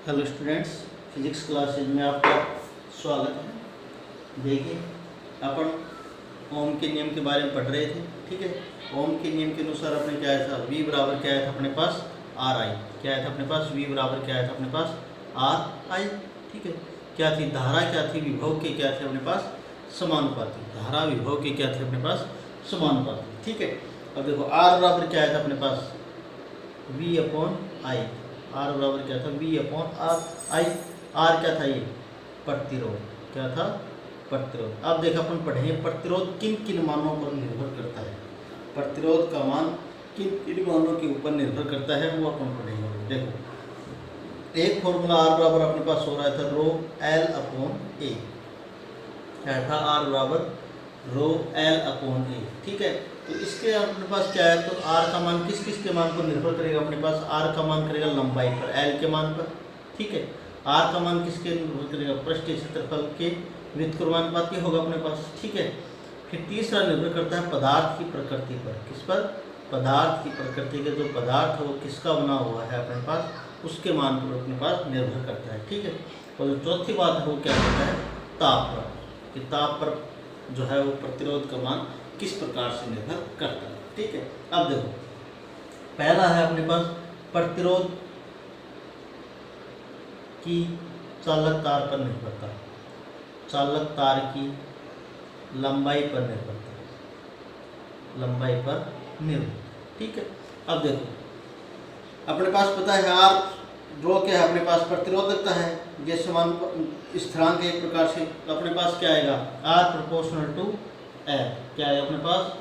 Hello students, physics classes में आपका स्वागत है। देखिए, अपन ओम के नियम के बारे में पढ़ रहे थे। ठीक है, ओम के नियम के अनुसार अपने क्या आया था, V बराबर क्या आया था अपने पास आर आई। क्या आया था अपने पास, V बराबर क्या आया था अपने पास आर आई। ठीक है, क्या थी धारा, क्या थी विभव के क्या थे अपने पास समानुपाती। धारा विभव के क्या थे अपने पास समानुपाती। ठीक है, अब देखो R बराबर क्या आया था अपने पास V अपॉन आई। आर बराबर क्या था V upon R I. R क्या था, ये प्रतिरोध। क्या था, प्रतिरोध। अब देखो अपन पढ़े प्रतिरोध किन किन मानों पर निर्भर करता है। प्रतिरोध का मान किन किन मानों के ऊपर निर्भर करता है वो अपन पढ़ेंगे। देखो, एक फॉर्मूला आर बराबर अपने पास हो रहा था रो एल अपॉन ए। क्या था, आर बराबर रो एल अपॉन ए। ठीक है, तो इसके अपने पास क्या है, तो आर का मान किस किस के मान पर निर्भर करेगा अपने पास। आर का मान करेगा लंबाई पर, एल के मान पर। ठीक है, आर का मान किसके निर्भर करेगा, पृष्ठीय क्षेत्रफल के व्युत्क्रमानुपाती होगा अपने पास। ठीक है, फिर तीसरा निर्भर करता है पदार्थ की प्रकृति पर। किस पर, पदार्थ की प्रकृति के जो पदार्थ है वो किसका बना हुआ है अपने पास, उसके मान पर अपने पास निर्भर करता है। ठीक है, और जो चौथी बात है वो क्या करता है, ताप पर, कि ताप पर जो है वो प्रतिरोध का मान किस प्रकार से निर्भर करता है। ठीक है, अब देखो पहला है अपने पास प्रतिरोध की चालक तार पर निर्भरता। चालक तार की लंबाई पर निर्भरता, लंबाई पर निर्भर। ठीक है, अब देखो अपने पास पता है आर रो क्या है अपने पास प्रतिरोधकता है, ये समान स्थिरांक एक प्रकार से अपने पास क्या आएगा, आर प्रोपोर्शनल टू एल। क्या है अपने पास,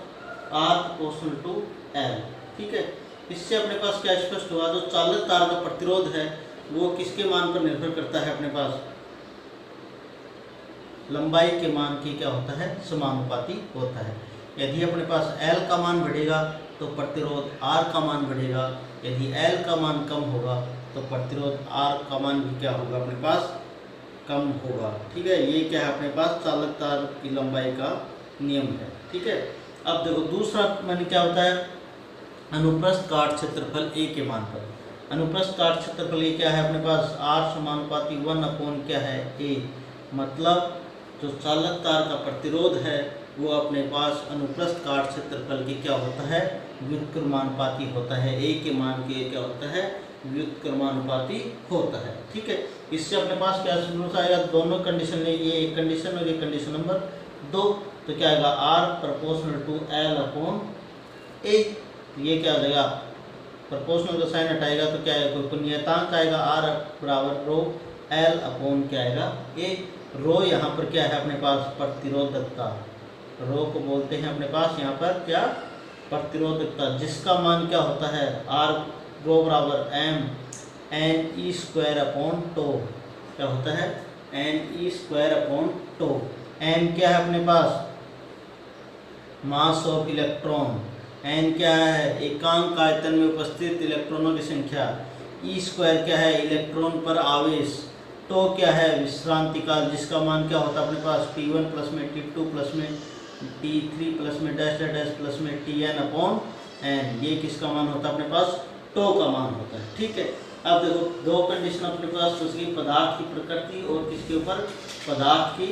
आर प्रोपोर्शनल टू एल। ठीक है, इससे अपने पास क्या स्पष्ट हुआ, जो चालक तार का प्रतिरोध है वो किसके मान पर निर्भर करता है अपने पास, लंबाई के मान की क्या होता है, समानुपाती होता है। यदि अपने पास एल का मान बढ़ेगा तो प्रतिरोध आर का मान बढ़ेगा। यदि एल का मान कम होगा तो प्रतिरोध आर का मान भी क्या होगा अपने पास, कम होगा। ठीक है, ये क्या है अपने पास चालक तार की लंबाई का नियम है। ठीक है, अब देखो दूसरा मैंने क्या होता है, अनुप्रस्थ काट क्षेत्रफल ए के मान पर। अनुप्रस्थ काट क्षेत्रफल ए क्या है अपने पास, आर समानुपाती 1 अपॉन क्या है ए। मतलब जो चालक तार का प्रतिरोध है वो अपने पास अनुप्रस्थ काट क्षेत्रफल के क्या होता है, व्युत्क्रमानुपाती होता है। ए के मान के क्या होता है, व्युत्क्रमानुपाती होता है। ठीक है, इससे अपने पास क्या समझ आएगा, दोनों कंडीशन ने, ये एक कंडीशन और ये कंडीशन नंबर 2, तो क्या आएगा R proportional to L upon A. ये क्या हो जाएगा, प्रोपोर्शनल का साइन हटाएगा तो क्या आएगा, कोई नियतांक आएगा, आर बराबर रो एल अपॉन क्या आएगा ए। रो यहाँ पर क्या है अपने पास, प्रतिरोधकता। रो को बोलते हैं अपने पास यहाँ पर क्या, प्रतिरोधकता, जिसका मान क्या होता है, आर रो बराबर M N E square upon tau. क्या होता है, N E square upon tau. M क्या है अपने पास, मास ऑफ इलेक्ट्रॉन। एन क्या है, एकांक आयतन में उपस्थित इलेक्ट्रॉनों की संख्या। ई स्क्वायर क्या है, इलेक्ट्रॉन पर आवेश। टो क्या है, विश्रांति काल, जिसका मान क्या होता है अपने पास T1 प्लस में T2 प्लस में T3 प्लस में डैश डैश प्लस में Tn अपॉन एन। ये किसका मान होता है अपने पास, टो का मान होता है। ठीक है, अब देखो दो कंडीशन अपने पास, उसकी पदार्थ की प्रकृति और किसके ऊपर, पदार्थ की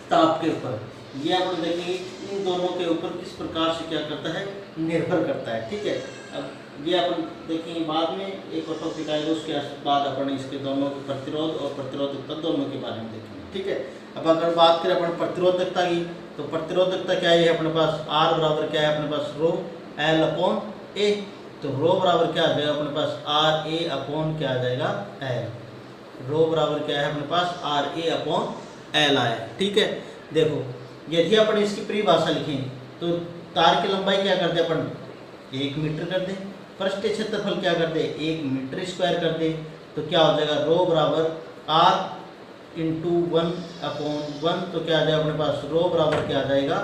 ताप के ऊपर। ये अपन देखेंगे इन दोनों के ऊपर किस प्रकार से क्या करता है, निर्भर करता है। ठीक है, अब ये अपन देखेंगे बाद में, एक और टॉपिक आएगा उसके बाद अपन इसके दोनों के प्रतिरोध और प्रतिरोधकता दोनों के बारे में देखेंगे। ठीक है, अब अगर बात करें अपन प्रतिरोधकता की, तो प्रतिरोधकता क्या है अपने पास, आर बराबर क्या है अपने पास रो एल अपॉन ए। तो रो बराबर क्या आ जाएगा अपने पास, आर ए अपॉन क्या आ जाएगा एल। रो बराबर क्या है अपने पास, आर ए अपॉन एल आया। ठीक है, देखो यदि अपन इसकी परिभाषा लिखें तो तार की लंबाई क्या करते अपन, 1 मीटर कर दें, पृष्ठीय क्षेत्रफल क्या कर दे, 1 मीटर स्क्वायर कर दे, तो क्या हो जाएगा, रो बराबर आर इंटू 1 अपॉन 1। तो क्या आ जाएगा अपने पास, रो बराबर क्या आ जाएगा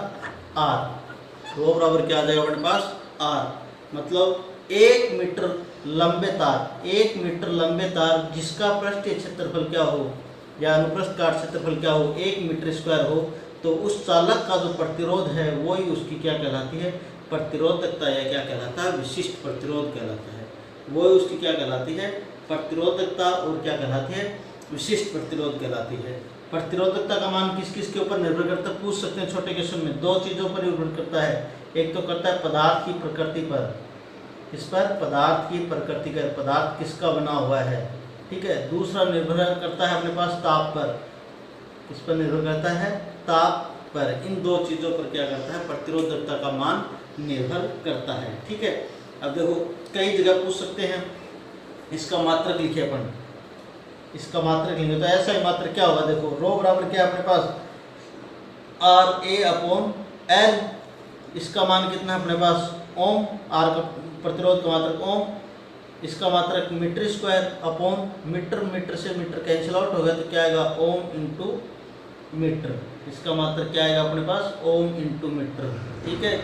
आर। रो बराबर क्या आ जाएगा अपने पास आर। मतलब 1 मीटर लंबे तार, 1 मीटर लंबे तार जिसका पृष्ठीय क्षेत्रफल क्या हो या अनुप्रस्थ काट क्षेत्रफल क्या हो, 1 मीटर स्क्वायर हो, तो उस चालक का जो प्रतिरोध है वो ही उसकी क्या कहलाती है, प्रतिरोधकता, या क्या कहलाता है, विशिष्ट प्रतिरोध कहलाता है। वो उसकी क्या कहलाती है, प्रतिरोधकता और क्या कहलाती है, विशिष्ट प्रतिरोध कहलाती है। प्रतिरोधकता का मान किस किस के ऊपर निर्भर करता है पूछ सकते हैं छोटे क्वेश्चन में। दो चीज़ों पर निर्भर करता है, एक तो करता है पदार्थ की प्रकृति पर, इस पर पदार्थ की प्रकृति का, पदार्थ किसका बना हुआ है, ठीक है। दूसरा निर्भर करता है अपने पास ताप पर, किस पर निर्भर करता है, ताप पर। इन दो चीज़ों पर क्या करता है, प्रतिरोधकता का मान निर्भर करता है, ठीक है। अब देखो कई जगह पूछ सकते हैं, इसका मात्रक लिखे अपन, इसका मात्रक लिखेंगे तो ऐसा ही मात्रक क्या होगा, देखो रो बराबर क्या है अपने पास RA/L, इसका मान कितना है अपने पास ओम, आर का प्रतिरोध का मात्रक ओम, इसका मात्रक metre square upon metre, metre से मीटर कैंसिल आउट होगा तो क्या आएगा ओम इंटू मीटर, इसका मात्रक क्या आएगा अपने पास ओम इंटू मीटर, ठीक है।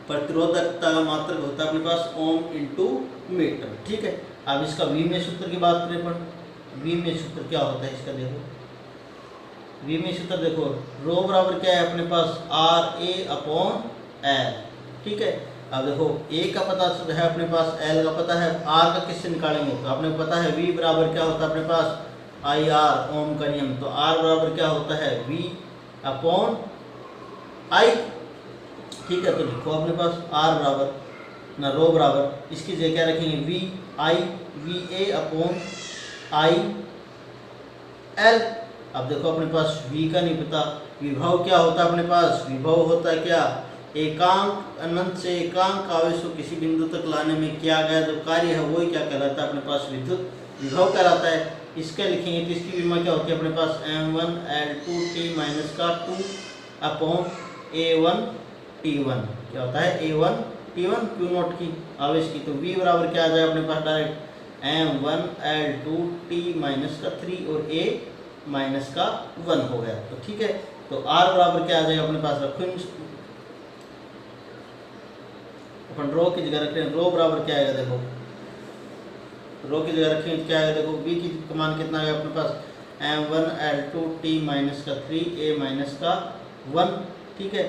प्रतिरोधकता का मात्रक होता है अपने पास ओम इंटू मीटर, ठीक है। अब इसका विमीय सूत्र की बात करें पर, विमीय सूत्र क्या होता है इसका, देखो विमीय सूत्र देखो रो बराबर क्या है अपने पास RA/L, ठीक है। अब देखो A का पता है अपने पास, L का पता है, R का किससे निकालेंगे तो अपने पता है V बराबर क्या होता है अपने पास IR, ओम का नियम, तो R बराबर क्या होता है V/I, ठीक है। तो लिखो अपने पास R बराबर ना रो बराबर, इसकी जगह क्या रखेंगे VA/IL। अब देखो अपने पास V का नहीं पता, विभव क्या होता है अपने पास, विभव होता है क्या, एकांक अनंत से एकांक आवेश को किसी बिंदु तक लाने में किया गया जो कार्य है वही क्या कहलाता है अपने पास विद्युत विभव कहलाता है। इसका लिखेंगे तो इसकी विमा क्या होती है अपने पास M1L2T-का/2/A1T1, क्या होता है A1T1 Q नॉट की आवेश की, तो V बराबर क्या आ जाए अपने पास डायरेक्ट M1L2T-3 और A-1 हो गया, तो ठीक है। तो R बराबर क्या आ जाएगा अपने पास, रखो अपन रो की जगह रख रहे हैं, रो बराबर क्या आएगा, देखो रो की जगह रखेंगे क्या आएगा, देखो V की मान कितना आएगा अपने पास M1L2T-3 A-1, ठीक है।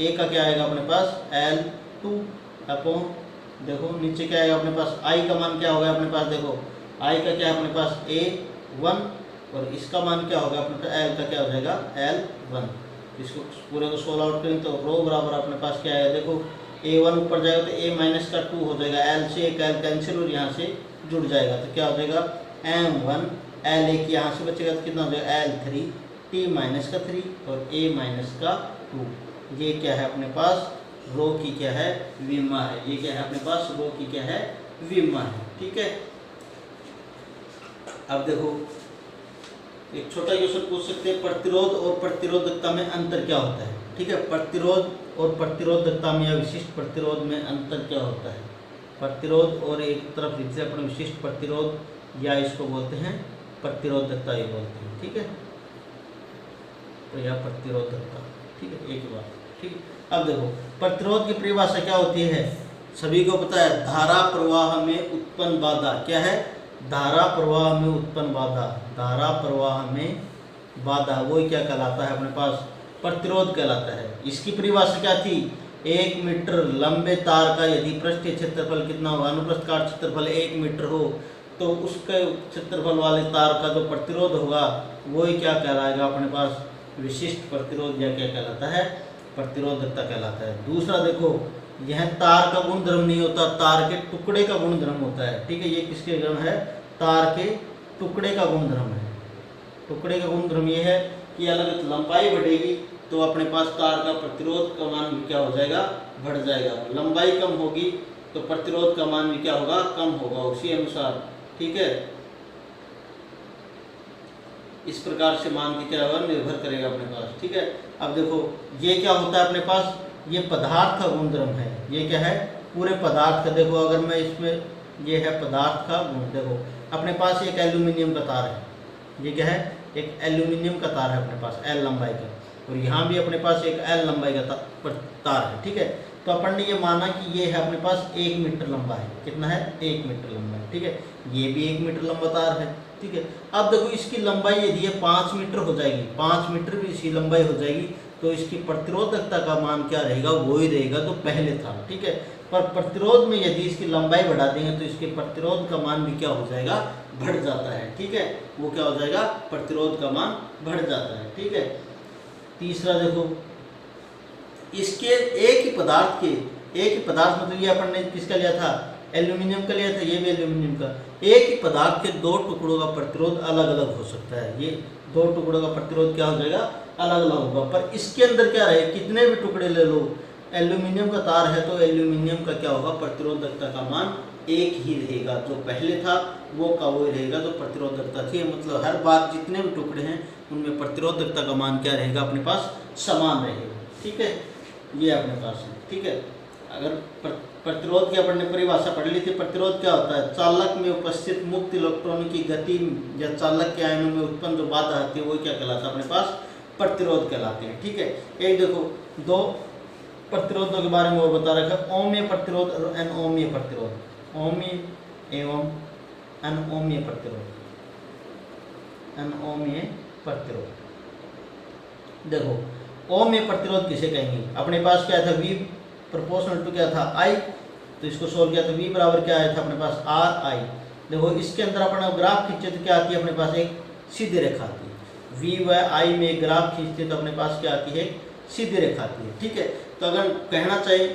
A का क्या आएगा अपने पास L2 अपॉन, देखो नीचे क्या आएगा अपने पास I का मान क्या होगा अपने पास, देखो I का क्या है अपने पास A1 और इसका मान क्या होगा अपने पास L का क्या हो जाएगा L1। इसको पूरे को सोल्व आउट करेंगे तो रो बराबर अपने पास क्या आएगा, देखो A1 ऊपर जाएगा तो A-2 हो जाएगा, L से एक L कैंसिल और यहाँ से जुड़ जाएगा तो क्या हो जाएगा M1L, एक यहाँ से बचेगा तो कितना हो जाएगा L3T-3 और A-2। ये क्या है अपने पास रो की क्या है विमा है, ये क्या है अपने पास रो की क्या है विमा है, ठीक है। अब देखो एक छोटा क्वेश्चन पूछ सकते हैं, प्रतिरोध और प्रतिरोधकता में अंतर क्या होता है, ठीक है। प्रतिरोध और प्रतिरोधकता में या विशिष्ट प्रतिरोध में अंतर क्या होता है, प्रतिरोध और एक तरफ जिसे अपने विशिष्ट प्रतिरोध या इसको बोलते हैं प्रतिरोधकता ही बोलते हैं, ठीक है। तो यह प्रतिरोधकता, ठीक है, एक बात, ठीक है। अब देखो प्रतिरोध की परिभाषा क्या होती है, सभी को पता है, धारा प्रवाह में उत्पन्न बाधा, क्या है, धारा प्रवाह में उत्पन्न बाधा, धारा प्रवाह में बाधा वो क्या कहलाता है अपने पास प्रतिरोध कहलाता है। इसकी परिभाषा क्या थी, 1 मीटर लंबे तार का यदि पृष्ठीय क्षेत्रफल कितना होगा, अनुप्रस्थ काट क्षेत्रफल 1 मीटर हो तो उसके क्षेत्रफल वाले तार का जो प्रतिरोध होगा वही क्या कहलाएगा अपने पास विशिष्ट प्रतिरोध या क्या कहलाता है प्रतिरोधकता कहलाता है। दूसरा देखो यह तार का गुणधर्म नहीं होता, तार के टुकड़े का गुणधर्म होता है, ठीक है। ये किसके गुण है, तार के टुकड़े का गुणधर्म है। टुकड़े का गुणधर्म ये है कि अलग लंबाई बढ़ेगी तो अपने पास तार का प्रतिरोध का मान भी क्या हो जाएगा, बढ़ जाएगा। लंबाई कम होगी तो प्रतिरोध का मान भी क्या होगा, कम होगा उसी अनुसार, ठीक है। इस प्रकार से मान की क्या होगा, निर्भर करेगा अपने पास, ठीक है। अब देखो ये क्या होता है अपने पास, ये पदार्थ का गुणधर्म है, ये क्या है पूरे पदार्थ का। देखो अगर मैं इसमें ये है पदार्थ का गुण, देखो अपने पास एक एल्यूमिनियम का तार है, ये क्या है एक एल्यूमिनियम का तार है अपने पास L लंबाई का, और यहाँ भी अपने पास एक L लंबाई का तार है, ठीक है। तो अपन ने ये माना कि ये है अपने पास 1 मीटर लंबा है, कितना है 1 मीटर लंबा है, ठीक है। ये भी 1 मीटर लंबा तार है, ठीक है। अब देखो इसकी लंबाई यदि ये 5 मीटर हो जाएगी, 5 मीटर भी इसकी लंबाई हो जाएगी तो इसकी प्रतिरोधकता का मान क्या रहेगा, वो ही रहेगा तो पहले था, ठीक है। पर प्रतिरोध में यदि इसकी लंबाई बढ़ा देंगे तो इसके प्रतिरोध का मान भी क्या हो जाएगा, बढ़ जाता है। ठीक है, वो क्या हो जाएगा, प्रतिरोध का मान बढ़ जाता है। ठीक है, तीसरा देखो, इसके एक ही पदार्थ मतलब ये अपन ने किसका लिया था, एल्यूमिनियम का लिया था, ये भी एल्यूमिनियम का। एक ही पदार्थ के दो टुकड़ों का प्रतिरोध अलग अलग हो सकता है। ये दो टुकड़ों का प्रतिरोध क्या हो जाएगा, अलग अलग होगा, पर इसके अंदर क्या रहे, कितने भी टुकड़े ले लो, एल्यूमिनियम का तार है तो एल्यूमिनियम का क्या होगा, प्रतिरोधकता का मान एक ही रहेगा। जो पहले था वो का वो रहेगा जो प्रतिरोधकता थी। मतलब हर बार जितने भी टुकड़े हैं उनमें प्रतिरोधकता का मान क्या रहेगा, अपने पास समान रहेगा। ठीक है, ये अपने पास है। ठीक है, अगर प्रतिरोध की अपन ने परिभाषा पढ़ ली थी। प्रतिरोध क्या होता है, चालक में उपस्थित मुक्त इलेक्ट्रॉनों की गति या चालक के आयनों में उत्पन्न जो बाधा आती है वो क्या कहलाता है, अपने पास प्रतिरोध कहलाते हैं। ठीक है, एक देखो दो प्रतिरोधों के बारे में वो बता रखा है, ओमीय प्रतिरोध और अनओमीय प्रतिरोध, ओमीय एवं अनओमीय प्रतिरोध। अनओमीय प्रतिरोध देखो, ओमीय प्रतिरोध किसे कहेंगे, अपने पास क्या था, V प्रोपोर्शनल टू क्या था, I, तो इसको सोल्व किया तो V बराबर क्या आया था अपने पास, RI। देखो इसके अंदर अपन ग्राफ खींचे तो क्या आती है अपने पास, एक सीधी रेखा आती है। V व I में ग्राफ खींचते तो अपने पास क्या आती है, सीधी रेखा आती है। ठीक है, तो अगर कहना चाहिए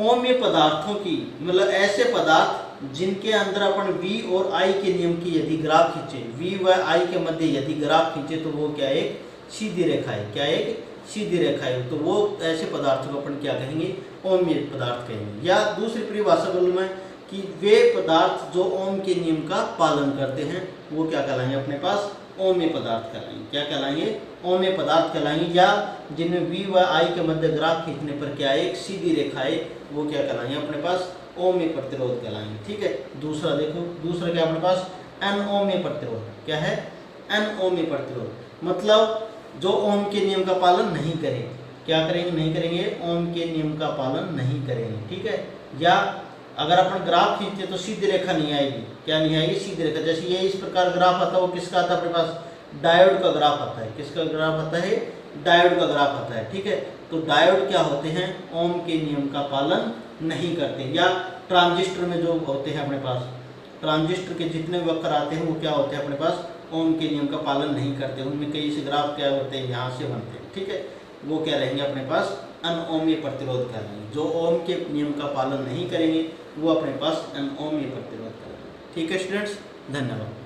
ओमीय पदार्थों की, मतलब ऐसे पदार्थ जिनके अंदर अपन V और I के नियम की यदि ग्राफ खींचे, V व I के मध्य यदि ग्राफ खींचे तो वो क्या, एक सीधी रेखा है। क्या, एक सीधी रेखा है। तो वो ऐसे पदार्थों को अपन क्या कहेंगे, ओमीय पदार्थ कहेंगे। या दूसरी परिभाषा बोलूँ मैं कि वे पदार्थ जो ओम के नियम का पालन करते हैं वो क्या कहलाएंगे, अपने पास ओमीय पदार्थ कहलाएंगे। क्या कहलाएंगे, ओमीय पदार्थ कहलाएंगे। या जिनमें V व I के मध्य ग्राफ खींचने पर क्या, एक सीधी रेखा है, वो क्या कहलाएंगे, अपने पास ओमीय प्रतिरोध कहलाएंगे। ठीक है, दूसरा देखो, दूसरा क्या अपने पास, अनओमीय प्रतिरोध। क्या है, अनओमीय प्रतिरोध, मतलब जो ओम के नियम का पालन नहीं करेंगे। क्या करेंगे, नहीं करेंगे, ओम के नियम का पालन नहीं करेंगे। ठीक है, या अगर अपन ग्राफ खींचते तो सीधी रेखा नहीं आएगी। क्या नहीं आएगी, सीधी रेखा। जैसे ये इस प्रकार ग्राफ आता है, वो किसका आता है अपने पास, डायोड का ग्राफ आता है। किसका ग्राफ आता है, डायोड का ग्राफ आता है। ठीक है, तो डायोड क्या होते हैं, ओम के नियम का पालन नहीं करते। या ट्रांजिस्टर में जो होते हैं अपने पास, ट्रांजिस्टर के जितने वक्र आते हैं वो क्या होते हैं अपने पास, ओम के नियम का पालन नहीं करते। उनमें कई से ग्राफ क्या होते हैं, यहाँ से बनते हैं। ठीक है, वो क्या रहेंगे अपने पास, अनओमीय प्रतिरोध कहलाएंगे। जो ओम के नियम का पालन नहीं करेंगे वो अपने पास अनओमीय प्रतिरोध कहलाएंगे। ठीक है स्टूडेंट्स, धन्यवाद।